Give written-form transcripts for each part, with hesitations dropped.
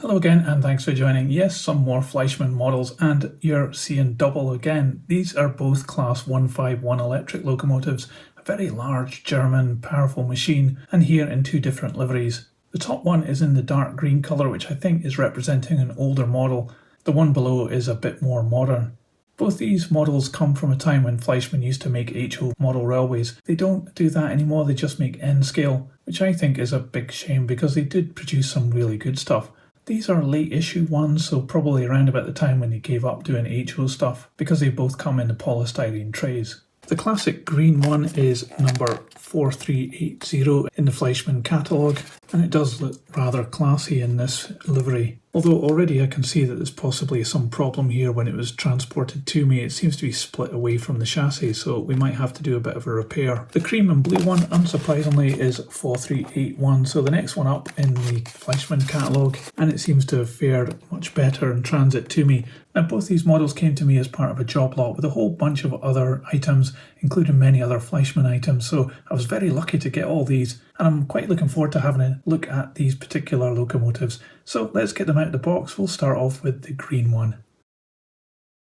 Hello again and thanks for joining. Yes, some more Fleischmann models and you're seeing double again. These are both Class 151 electric locomotives, a very large German powerful machine, and here in two different liveries. The top one is in the dark green colour, which I think is representing an older model. The one below is a bit more modern. Both these models come from a time when Fleischmann used to make HO model railways. They don't do that anymore, they just make N scale, which I think is a big shame because they did produce some really good stuff. These are late issue ones, so probably around about the time when they gave up doing HO stuff, because they both come in the polystyrene trays. The classic green one is number 4380 in the Fleischmann catalogue, and it does look rather classy in this livery. Although already I can see that there's possibly some problem here when it was transported to me. It seems to be split away from the chassis, so we might have to do a bit of a repair. The cream and blue one, unsurprisingly, is 4381, so the next one up in the Fleischmann catalogue, and it seems to have fared much better in transit to me. Now, both these models came to me as part of a job lot with a whole bunch of other items, including many other Fleischmann items, so I was very lucky to get all these, and I'm quite looking forward to having a look at these particular locomotives. So let's get them out of the box. We'll start off with the green one.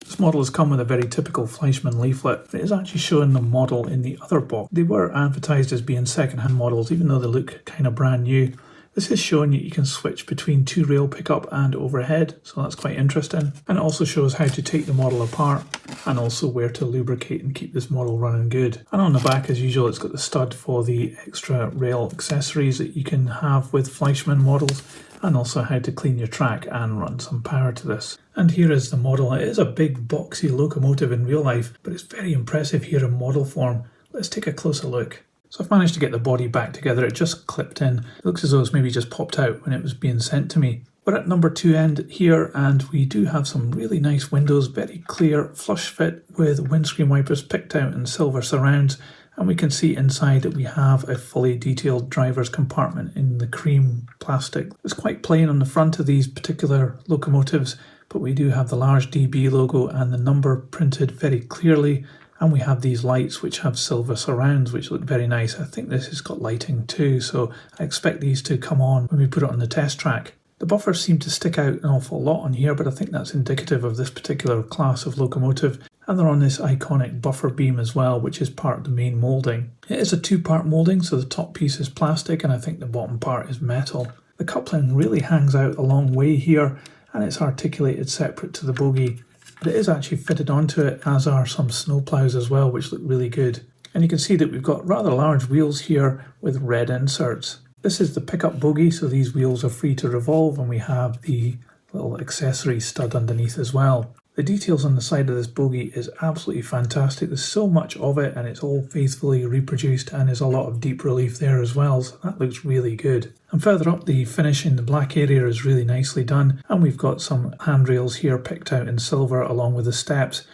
This model has come with a very typical Fleischmann leaflet. It is actually showing the model in the other box. They were advertised as being second-hand models, even though they look kind of brand new. This is showing you can switch between two rail pickup and overhead, so that's quite interesting. And it also shows how to take the model apart and also where to lubricate and keep this model running good. And on the back, as usual, it's got the stud for the extra rail accessories that you can have with Fleischmann models, and also how to clean your track and run some power to this. And here is the model. It is a big boxy locomotive in real life, but it's very impressive here in model form. Let's take a closer look. So I've managed to get the body back together. It just clipped in. It looks as though it's maybe just popped out when it was being sent to me. We're at number 2 end here, and we do have some really nice windows, very clear, flush fit with windscreen wipers picked out in silver surrounds. And we can see inside that we have a fully detailed driver's compartment in the cream plastic. It's quite plain on the front of these particular locomotives, but we do have the large DB logo and the number printed very clearly. And we have these lights which have silver surrounds, which look very nice. I think this has got lighting too, so I expect these to come on when we put it on the test track. The buffers seem to stick out an awful lot on here, but I think that's indicative of this particular class of locomotive. And they're on this iconic buffer beam as well, which is part of the main moulding. It is a two-part moulding, so the top piece is plastic and I think the bottom part is metal. The coupling really hangs out a long way here, and it's articulated separate to the bogie. But it is actually fitted onto it, as are some snowplows as well, which look really good. And you can see that we've got rather large wheels here with red inserts. This is the pickup bogie, so these wheels are free to revolve, and we have the little accessory stud underneath as well. The details on the side of this bogie is absolutely fantastic. There's so much of it and it's all faithfully reproduced, and there's a lot of deep relief there as well, so that looks really good. And further up, the finish in the black area is really nicely done, and we've got some handrails here picked out in silver along with the steps,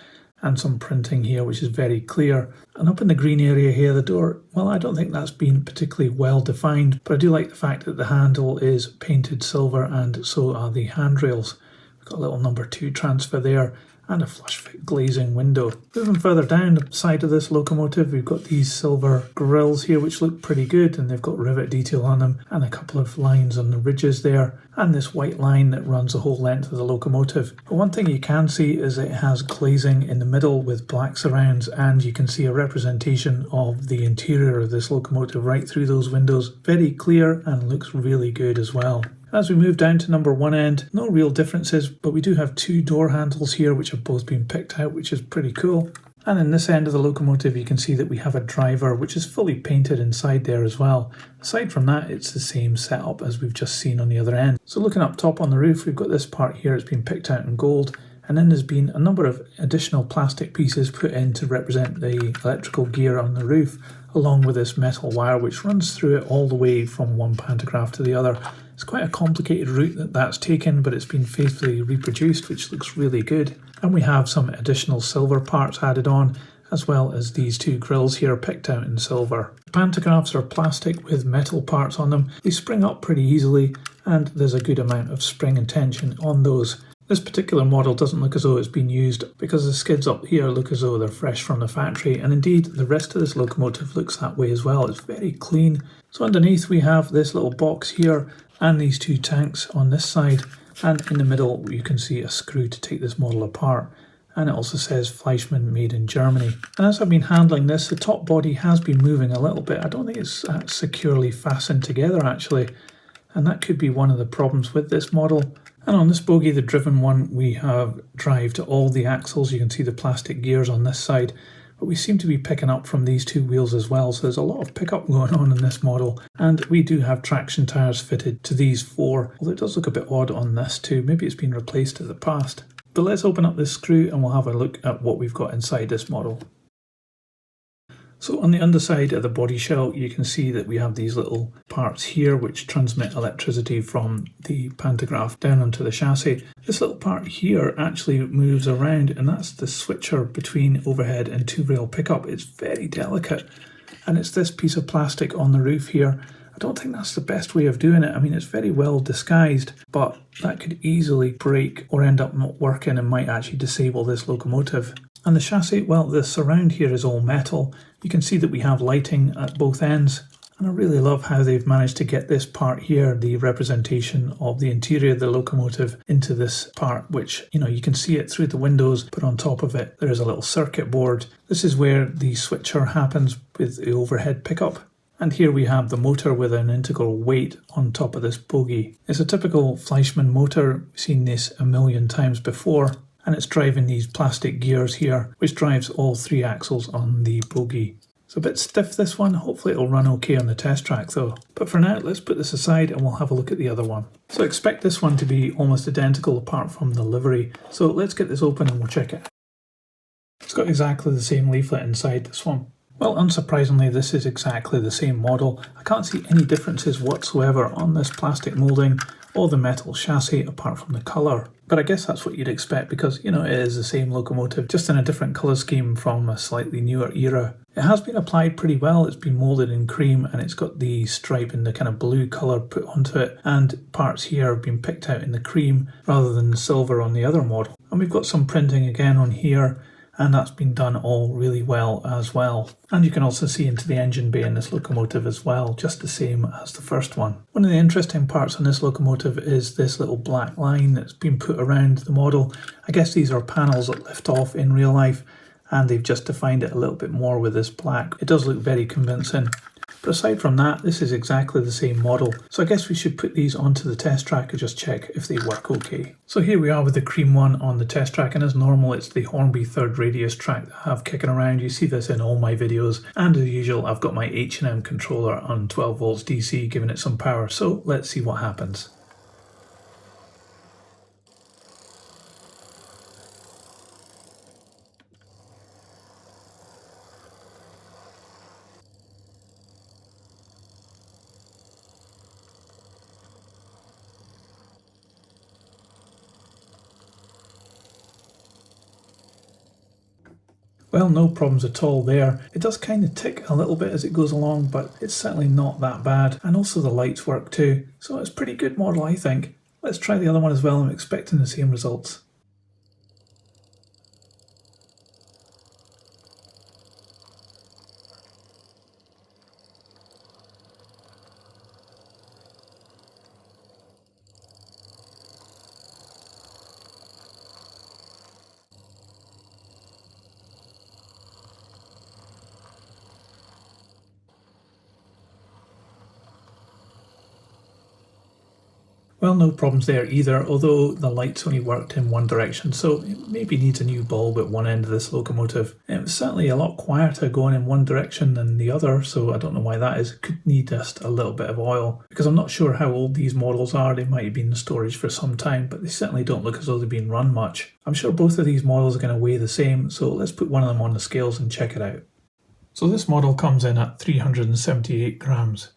and some printing here which is very clear. And up in the green area here, the door, well, I don't think that's been particularly well defined, but I do like the fact that the handle is painted silver and so are the handrails. We've got a little number 2 transfer there and a flush fit glazing window. Moving further down the side of this locomotive, we've got these silver grills here which look pretty good, and they've got rivet detail on them and a couple of lines on the ridges there, and this white line that runs the whole length of the locomotive. But one thing you can see is it has glazing in the middle with black surrounds, and you can see a representation of the interior of this locomotive right through those windows. Very clear and looks really good as well. As we move down to number 1 end, no real differences, but we do have 2 door handles here which have both been picked out, which is pretty cool. And in this end of the locomotive, you can see that we have a driver which is fully painted inside there as well. Aside from that, it's the same setup as we've just seen on the other end. So looking up top on the roof, we've got this part here, it's been picked out in gold, and then there's been a number of additional plastic pieces put in to represent the electrical gear on the roof, along with this metal wire which runs through it all the way from one pantograph to the other. It's quite a complicated route that's taken, but it's been faithfully reproduced, which looks really good. And we have some additional silver parts added on, as well as these 2 grills here picked out in silver. The pantographs are plastic with metal parts on them. They spring up pretty easily, and there's a good amount of spring and tension on those. This particular model doesn't look as though it's been used because the skids up here look as though they're fresh from the factory, and indeed the rest of this locomotive looks that way as well. It's very clean. So underneath we have this little box here and these 2 tanks on this side, and in the middle you can see a screw to take this model apart. And it also says Fleischmann made in Germany. And as I've been handling this, the top body has been moving a little bit. I don't think it's securely fastened together actually, and that could be one of the problems with this model. And on this bogie, the driven one, we have drive to all the axles. You can see the plastic gears on this side, but we seem to be picking up from these two wheels as well. So there's a lot of pickup going on in this model. And we do have traction tires fitted to these four, although it does look a bit odd on this too. Maybe it's been replaced in the past. But let's open up this screw and we'll have a look at what we've got inside this model. So on the underside of the body shell, you can see that we have these little parts here which transmit electricity from the pantograph down onto the chassis. This little part here actually moves around, and that's the switcher between overhead and two-rail pickup. It's very delicate, and it's this piece of plastic on the roof here. I don't think that's the best way of doing it. I mean, it's very well disguised, but that could easily break or end up not working and might actually disable this locomotive. And the chassis, well, the surround here is all metal. You can see that we have lighting at both ends. And I really love how they've managed to get this part here, the representation of the interior of the locomotive, into this part, which, you can see it through the windows, but on top of it, there is a little circuit board. This is where the switcher happens with the overhead pickup. And here we have the motor with an integral weight on top of this bogie. It's a typical Fleischmann motor. We've seen this a million times before. And it's driving these plastic gears here, which drives all three axles on the bogie. It's a bit stiff, this one. Hopefully it'll run okay on the test track though. But for now, let's put this aside and we'll have a look at the other one. So expect this one to be almost identical apart from the livery. So let's get this open and we'll check it. It's got exactly the same leaflet inside this one. Well, unsurprisingly, this is exactly the same model. I can't see any differences whatsoever on this plastic moulding or the metal chassis apart from the colour. But I guess that's what you'd expect because, it is the same locomotive, just in a different colour scheme from a slightly newer era. It has been applied pretty well. It's been moulded in cream and it's got the stripe in the kind of blue colour put onto it, and parts here have been picked out in the cream rather than the silver on the other model. And we've got some printing again on here, and that's been done all really well as well. And you can also see into the engine bay in this locomotive as well, just the same as the first one. One of the interesting parts on this locomotive is this little black line that's been put around the model. I guess these are panels that lift off in real life, and they've just defined it a little bit more with this black. It does look very convincing. But aside from that, this is exactly the same model. So I guess we should put these onto the test track and just check if they work okay. So here we are with the cream one on the test track, and as normal, it's the Hornby third radius track that I have kicking around. You see this in all my videos. And as usual, I've got my H&M controller on 12 volts DC, giving it some power. So let's see what happens. Well, no problems at all there. It does kind of tick a little bit as it goes along, but it's certainly not that bad. And also the lights work too. So it's a pretty good model, I think. Let's try the other one as well. I'm expecting the same results. Well, no problems there either, although the lights only worked in one direction, so it maybe needs a new bulb at one end of this locomotive. It was certainly a lot quieter going in one direction than the other, so I don't know why that is. It could need just a little bit of oil, because I'm not sure how old these models are. They might have been in storage for some time, but they certainly don't look as though they've been run much. I'm sure both of these models are going to weigh the same, so let's put one of them on the scales and check it out. So this model comes in at 378 grams.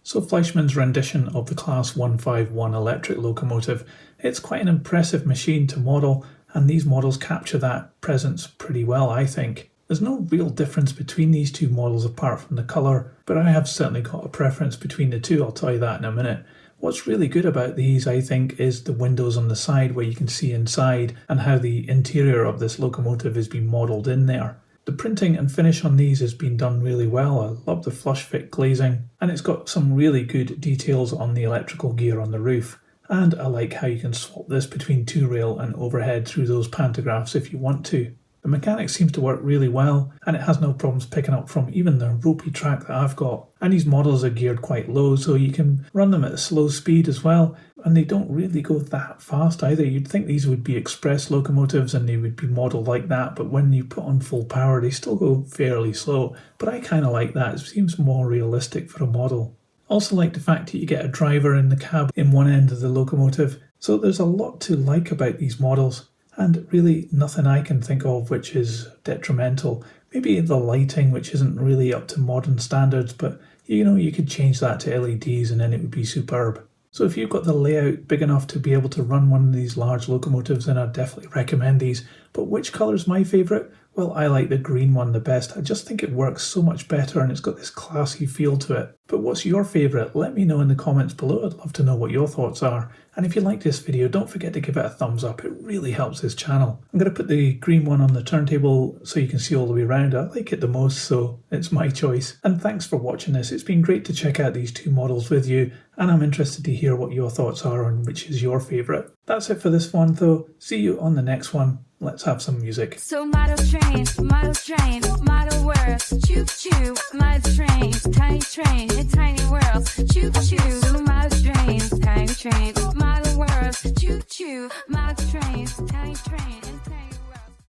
So Fleischmann's rendition of the Class 151 electric locomotive, it's quite an impressive machine to model, and these models capture that presence pretty well, I think. There's no real difference between these two models apart from the colour, but I have certainly got a preference between the two, I'll tell you that in a minute. What's really good about these, I think, is the windows on the side where you can see inside and how the interior of this locomotive has been modelled in there. The printing and finish on these has been done really well. I love the flush fit glazing, and it's got some really good details on the electrical gear on the roof. And I like how you can swap this between 2-rail and overhead through those pantographs if you want to. The mechanics seems to work really well, and it has no problems picking up from even the ropey track that I've got. And these models are geared quite low, so you can run them at a slow speed as well, and they don't really go that fast either. You'd think these would be express locomotives and they would be modelled like that, but when you put on full power they still go fairly slow. But I kind of like that, it seems more realistic for a model. Also like the fact that you get a driver in the cab in one end of the locomotive, so there's a lot to like about these models. And really nothing I can think of which is detrimental. Maybe the lighting, which isn't really up to modern standards, but you could change that to LEDs and then it would be superb. So if you've got the layout big enough to be able to run one of these large locomotives, then I'd definitely recommend these. But which colour's my favourite? Well, I like the green one the best. I just think it works so much better and it's got this classy feel to it. But what's your favourite? Let me know in the comments below. I'd love to know what your thoughts are. And if you like this video, don't forget to give it a thumbs up. It really helps this channel. I'm going to put the green one on the turntable so you can see all the way around. I like it the most, so it's my choice. And thanks for watching this. It's been great to check out these two models with you, and I'm interested to hear what your thoughts are and which is your favourite. That's it for this one though. See you on the next one. Let's have some music. So model train, model words, choo choo, model train, tiny train, it's